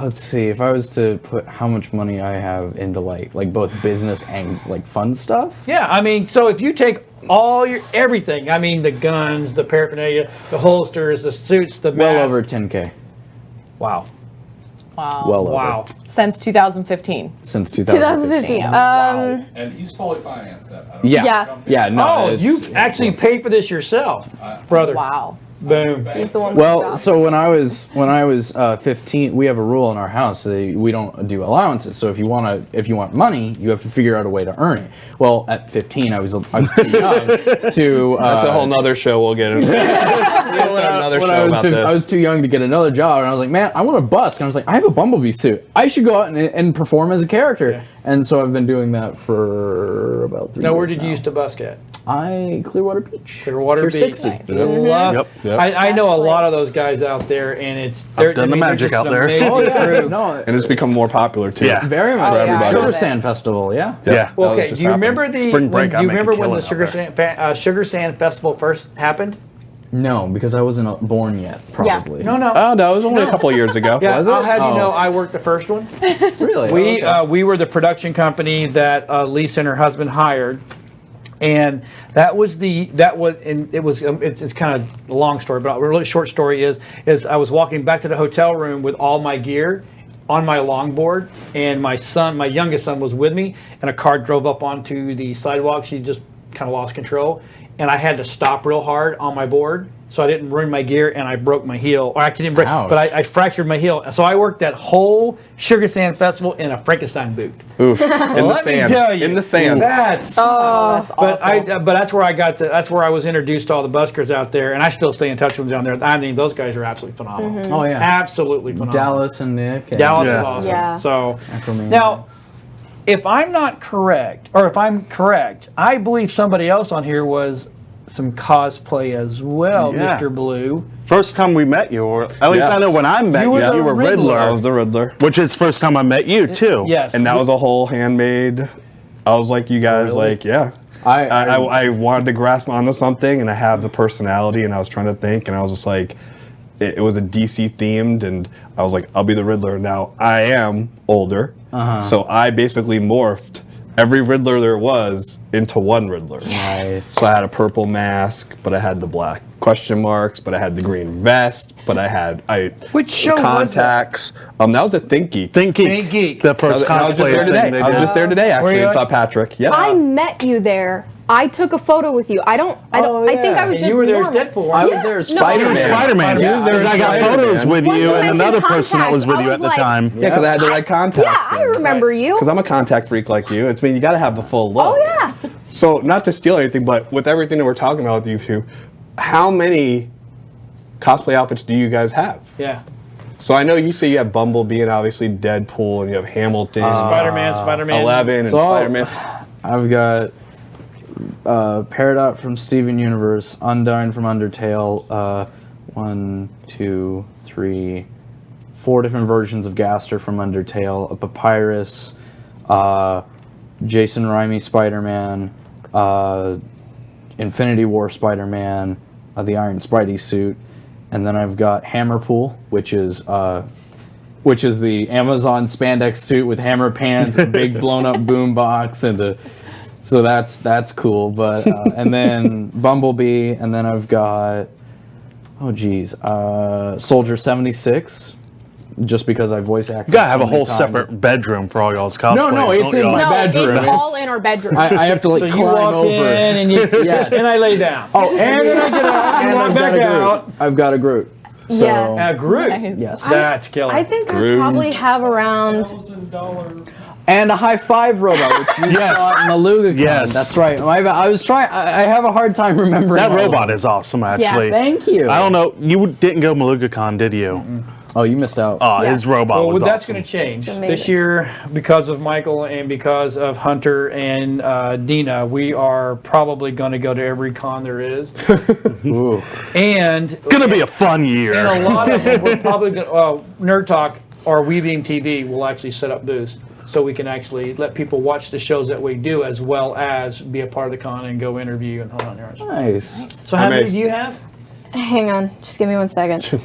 Let's see. If I was to put how much money I have into like both business and like fun stuff. Yeah, I mean, so if you take all your everything, I mean, the guns, the paraphernalia, the holsters, the suits, the Well masks. over 10K. Wow. Wow. Well over. Wow. Since 2015. Since 2015. 2015. And he's fully financed that. I don't Yeah. Yeah. Yeah. No. Oh, it's- you actually paid for this yourself, brother. Wow. Boom. He's the one with the Well, job. so when I was 15, we have a rule in our house that we don't do allowances. So if you want money, you have to figure out a way to earn it. Well, at 15, I was too young to. That's a whole nother show we'll get into. We're gonna start another show about this. I was too young to get another job, and I was like, man, I want a busk. And I was like, I have a Bumblebee suit. I should go out and perform as a character. Yeah. And so I've been doing that for about 3 years Now, where did now. you used to busk at? Clearwater Beach. Clearwater Pier Beach. 60. Love- Yep. Yep. I know a Best lot place. of those guys out there, and it's I've done the they're magic just out an there. amazing Oh yeah, crew. no, And it's become more popular too. Yeah. very much. Oh, yeah, everybody. Sugar I bet. Sand Festival, yeah. Yeah. Well, That okay, just do you remember happened. the Spring break, do I you make a remember when the killing out Sugar Sand Festival first happened? No, because I wasn't born yet, probably. No. Oh no, it was only a couple of years ago. Yeah, Was it? I'll have you Oh. know, I worked the first one. Really? We Oh, okay. we were the production company that Lisa and her husband hired, and it's kind of a long story, but a really short story is I was walking back to the hotel room with all my gear on my longboard, and my youngest son was with me, and a car drove up onto the sidewalk. She just kind of lost control, and I had to stop real hard on my board so I didn't ruin my gear, and I broke my heel. Or I didn't break, Ouch. but I fractured my heel. So I worked that whole Sugar Sand Festival in a Frankenstein boot. Oof. In the Let me sand. tell you, In the sand. That's That's but awful. that's where that's where I was introduced to all the buskers out there, and I still stay in touch with them down there. I mean, those guys are absolutely phenomenal. Oh yeah. Absolutely phenomenal. Dallas and Nick. And Dallas Yeah. is awesome. Yeah. So Acromania. now, if I'm not correct, or if I'm correct, I believe somebody else on here was some cosplay as well, Yeah. Mr. Blue. First time we met you, or at least I Yes. know when I met You you, were the you were Riddler. Riddler. I was the Riddler. Which is first time I met you too. Yes. And that was a whole handmade. I was like, you guys, like, yeah. I wanted to grasp onto something, and I have the personality, and I was trying to think, and I was just like, it was a DC themed, and I was like, I'll be the Riddler. Now, I am older, so I basically morphed every Riddler there was into one Riddler. Nice. So I had a purple mask, but I had the black question marks, but I had the green vest, but I had Which show was that? contacts. That was a Think Geek. Think Geek. Think Geek. The first And I was just cosplay there today. thing they I was did. just there today, actually, you and saw at? Patrick. Yeah. I met you there. I took a photo with you. I think I was And just you were there as normal. Deadpool. I weren't was there as You were Spider-Man. Spider-Man. Yeah, Because I got Spider-Man. photos with Once you you and mentioned another person that was with contacts, you I at the was like, time. Yeah, because I had the right contacts. Yeah, I remember you. Because I'm a contact freak like you. It's you got to have the full look. Oh yeah. So not to steal anything, but with everything that we're talking about with you two, how many cosplay outfits do you guys have? Yeah. So I know you say you have Bumblebee and obviously Deadpool, and you have Hamilton, Spider-Man. 11, and So- Spider-Man. I've got Peridot from Steven Universe, Undyne from Undertale, 1, 2, 3, 4 different versions of Gaster from Undertale, a Papyrus, Jason Raimi Spider-Man, Infinity War Spider-Man, the Iron Spidey suit, and then I've got Hammerpool, which is the Amazon spandex suit with hammer pants, a big blown up boombox, and so that's cool. But and then Bumblebee, and then I've got Soldier 76, just because I voice acted. You gotta have so a many whole times. separate bedroom for all y'all's cosplays. No, it's don't in y'all? my No, bedroom. it's all in our bedroom. I have to like So you climb walk over. in and you Yes. and I lay down. Oh, and then I get out and walk back out. I've got a Groot. So, Yeah. Groot. Yes. That's killer. I think I Groot. probably have around. And a high five robot, which you Yes. saw at Maluga. Yes. That's right. I was trying. I have a hard time remembering. That all of robot them. is awesome, actually. Thank you. I don't know. You didn't go MalugaCon, did you? Oh, you missed out. Oh, Yeah. his robot well, was that's awesome. going to change It's this amazing. year because of Michael and because of Hunter and Dina. We are probably going to go to every con there is, Ooh. and Gonna be a fun year. and a lot of them we're probably going. Nerd Talk or Webeam TV will actually set up booths so we can actually let people watch the shows that we do as well as be a part of the con and go interview and hold on yours. Nice. So how many do Amazing. you have? Hang on, just give me 1 second.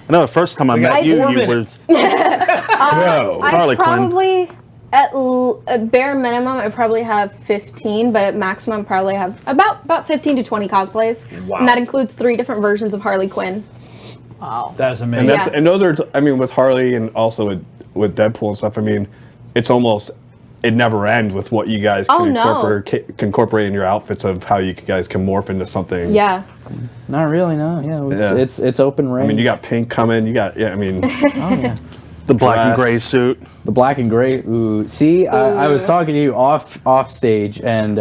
I know the first time I got met you, 4 you were minutes. I Harley Quinn. probably, at bare minimum, I probably have 15, but at maximum, probably have about 15 to 20 cosplays. Wow. And that includes 3 different versions of Harley Quinn. Wow. That's And amazing. that's Yeah. and those are with Harley and also with Deadpool and stuff. I mean, it's almost it never ends with what you guys Oh, can no. incorporate in your outfits of how you guys can morph into something. Yeah. Not really. No. Yeah. Yeah. It's open range. I mean, you got pink coming. You got I mean, Oh yeah. the black and Dress. gray suit. The black and gray. Ooh. See, I was talking to you off stage, and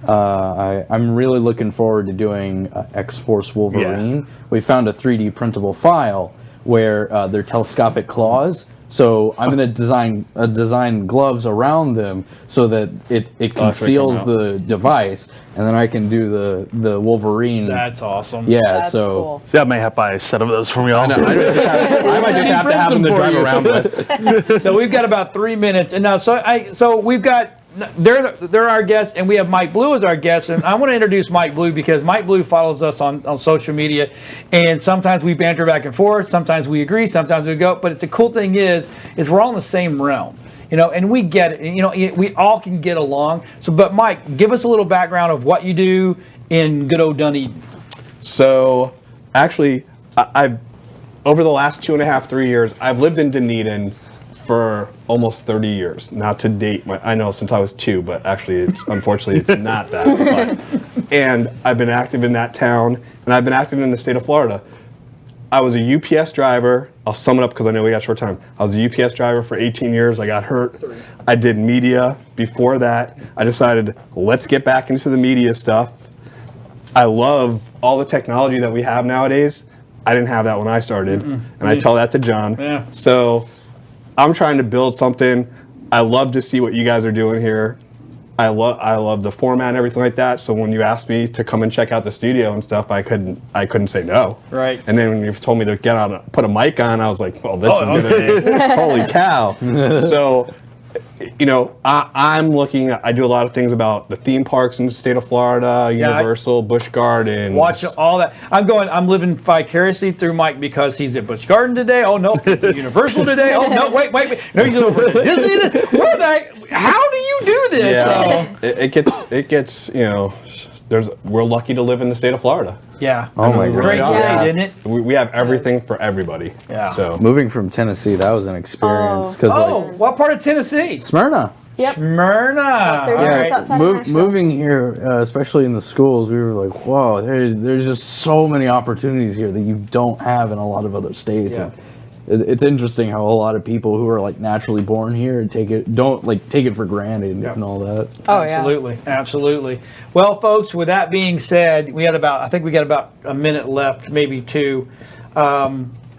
I'm really looking forward to doing X-Force Wolverine. We found a 3D printable file where they're telescopic claws. So I'm going to design gloves around them so that it conceals out. the device, and then I can do the Wolverine. That's awesome. yeah. That's so cool. See, I may have to buy a set of those from y'all. I might just have to have them to for drive you. around with. So we've got about 3 minutes, and now so we've got they're our guests, and we have Mike Blue as our guest, and I want to introduce Mike Blue because Mike Blue follows us on social media, and sometimes we banter back and forth, sometimes we agree, sometimes we go, but the cool thing is we're all in the same realm. And we get it. And, we all can get along. So, but Mike, give us a little background of what you do in good old Dunedin. So, actually, I've over the last 2.5, 3 years, I've lived in Dunedin for almost 30 years. Not to date, I know since I was 2, but actually, unfortunately, it's not that. And I've been active in that town, and I've been active in the state of Florida. I was a UPS driver. I'll sum it up because I know we got short time. I was a UPS driver for 18 years. I got hurt. I did media. Before that, I decided, let's get back into the media stuff. I love all the technology that we have nowadays. I didn't have that when I started, and I tell that to John. Yeah. So I'm trying to build something. I love to see what you guys are doing here. I love the format and everything like that. So when you asked me to come and check out the studio and stuff, I couldn't say no. Right. And then when you told me to put a mic on, I was like, well, this is gonna be holy cow. So, you know, I do a lot of things about the theme parks in the state of Florida, Universal, Busch Gardens. Watch all that. I'm living vicariously through Mike because he's at Busch Garden today. Oh no, he's at Universal today. Oh no, wait. No, he's over at Disney. How do you do this? Yeah, it gets, you know, we're lucky to live in the state of Florida. Yeah. Oh my God. Great Yeah. state, isn't it? We have everything for everybody. Yeah. So Moving from Tennessee, that was an experience because like What part of Tennessee? Smyrna. Yep. Smyrna. 30 All minutes right. outside of Nashville. Moving here, especially in the schools, we were like, whoa, there's just so many opportunities here that you don't have in a lot of other states. Yeah. And it's interesting how a lot of people who are like naturally born here don't take it for granted and all that. Oh yeah. Absolutely. Well, folks, with that being said, I think we got about a minute left, maybe two.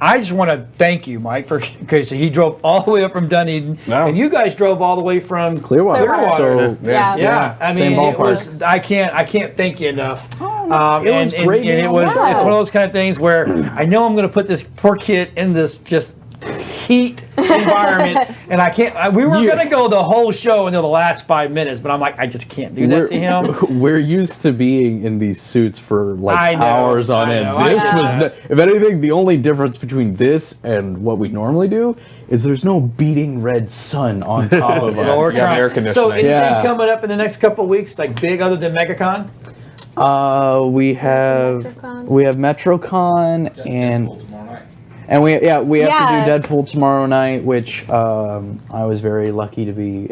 I just want to thank you, Mike, because he drove all the way up from Dunedin, and you guys drove all the way from Clearwater. So Yeah. yeah, I Same mean, it ballpark. was. I can't thank you enough. it was great And being it was. on that. It's one of those kind of things where I know I'm going to put this poor kid in this just heat environment, and I can't. We were going to go the whole show until the last 5 minutes, but I'm like, I just can't do that to him. We're used to being in these suits for like I know, hours on I end. know, This I was, know. if anything, the only difference between this and what we normally do is there's no beating red sun on top of Well, we're us. Yeah, trying- air So conditioning. anything Yeah. coming up in the next couple of weeks, like big other than MegaCon? We have MetroCon. MetroCon and Deadpool tomorrow night. and we have Yeah. to do Deadpool tomorrow night, which I was very lucky to be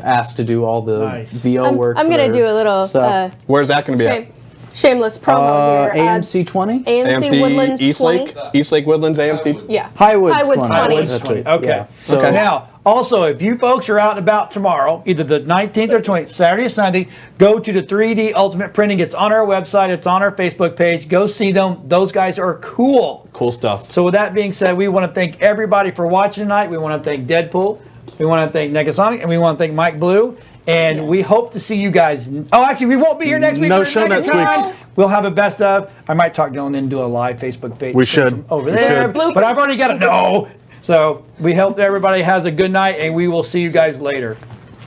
asked to do all the Nice. VO work. I'm gonna for do a little stuff. where's that going to be at? shameless promo here. AMC 20, AMC Woodlands East 20. Lake, East Lake Woodlands, AMC. Yeah. Highwoods, Highwoods 20. That's it. Okay. Yeah. So Now, also, if you folks are out and about tomorrow, either the 19th or 20th, Saturday or Sunday, go to the 3D Ultimate Printing. It's on our website. It's on our Facebook page. Go see them. Those guys are cool. Cool stuff. So with that being said, we want to thank everybody for watching tonight. We want to thank Deadpool. We want to thank Negasonic. And we want to thank Mike Blue. And we hope to see you guys. Oh, actually, we won't be here next week. No for show next week. Negasonic. We'll have a best of. I might talk Dylan and do a live Facebook page. We should. Over We there. should. But I've already got it. No. So we hope everybody has a good night, and we will see you guys later.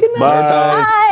Bye. Bye.